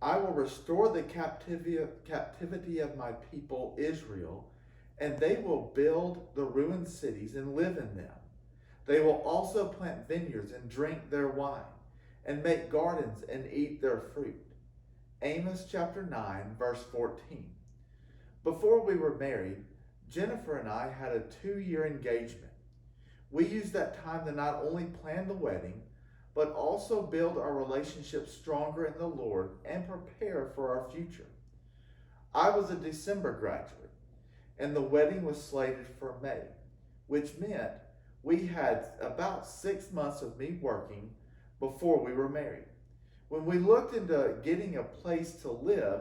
I will restore the captivity of my people Israel, and they will build the ruined cities and live in them. They will also plant vineyards and drink their wine, and make gardens and eat their fruit. Amos chapter 9, verse 14. Before we were married, Jennifer and I had a 2-year engagement. We used that time to not only plan the wedding, but also build our relationship stronger in the Lord and prepare for our future. I was a December graduate, and the wedding was slated for May, which meant we had about 6 months of me working before we were married. When we looked into getting a place to live,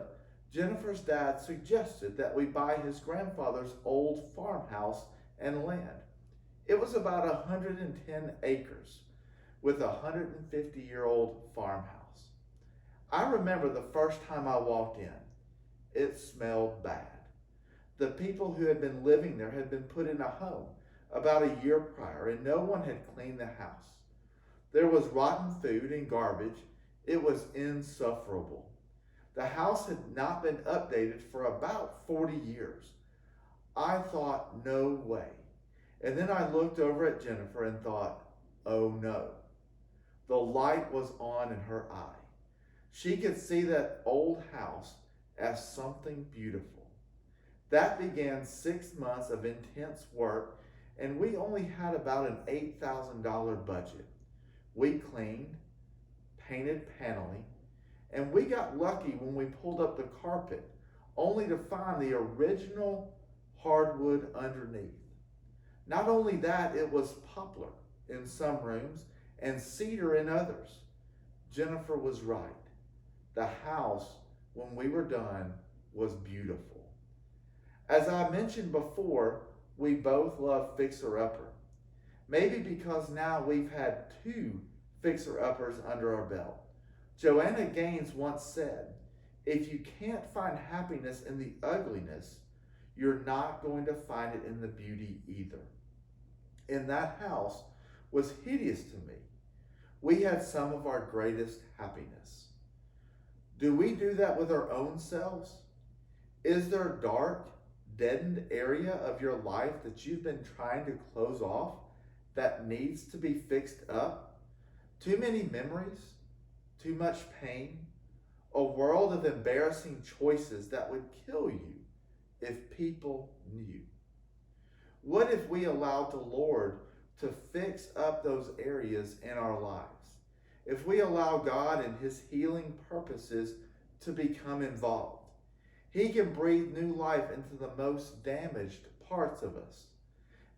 Jennifer's dad suggested that we buy his grandfather's old farmhouse and land. It was about 110 acres with a 150-year-old farmhouse. I remember the first time I walked in. It smelled bad. The people who had been living there had been put in a home about a year prior, and no one had cleaned the house. There was rotten food and garbage. It was insufferable. The house had not been updated for about 40 years. I thought, no way. And then I looked over at Jennifer and thought, oh no. The light was on in her eye. She could see that old house as something beautiful. That began 6 months of intense work, and we only had about an $8,000 budget. We cleaned, painted paneling, and we got lucky when we pulled up the carpet, only to find the original hardwood underneath. Not only that, it was poplar in some rooms and cedar in others. Jennifer was right. The house, when we were done, was beautiful. As I mentioned before, we both love Fixer Upper. Maybe because now we've had 2 Fixer Uppers under our belt. Joanna Gaines once said, if you can't find happiness in the ugliness, you're not going to find it in the beauty either. And that house was hideous to me. We had some of our greatest happiness. Do we do that with our own selves? Is there a dark, deadened area of your life that you've been trying to close off that needs to be fixed up? Too many memories? Too much pain? A world of embarrassing choices that would kill you if people knew? What if we allowed the Lord to fix up those areas in our lives? If we allow God and his healing purposes to become involved, he can breathe new life into the most damaged parts of us.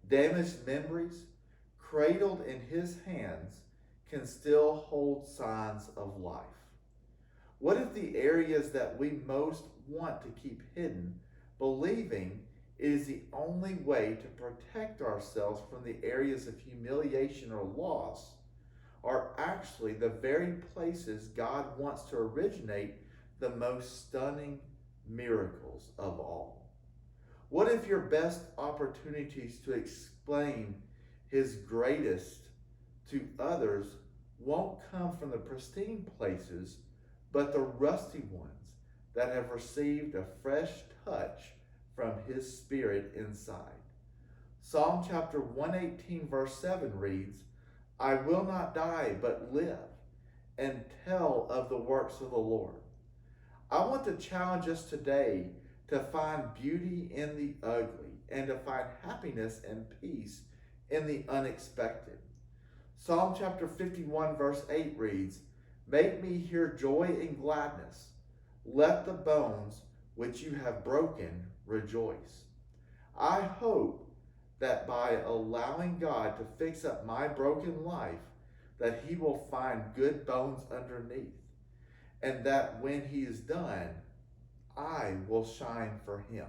Damaged memories, cradled in his hands, can still hold signs of life. What if the areas that we most want to keep hidden, believing it is the only way to protect ourselves from the areas of humiliation or loss, are actually the very places God wants to originate the most stunning miracles of all? What if your best opportunities to explain his greatest to others won't come from the pristine places, but the rusty ones that have received a fresh touch from his spirit inside? Psalm chapter 118 verse 7 reads, I will not die but live and tell of the works of the Lord. I want to challenge us today to find beauty in the ugly and to find happiness and peace in the unexpected. Psalm chapter 51 verse 8 reads, make me hear joy and gladness. Let the bones which you have broken rejoice. I hope that by allowing God to fix up my broken life, that he will find good bones underneath, and that when he is done, I will shine for him.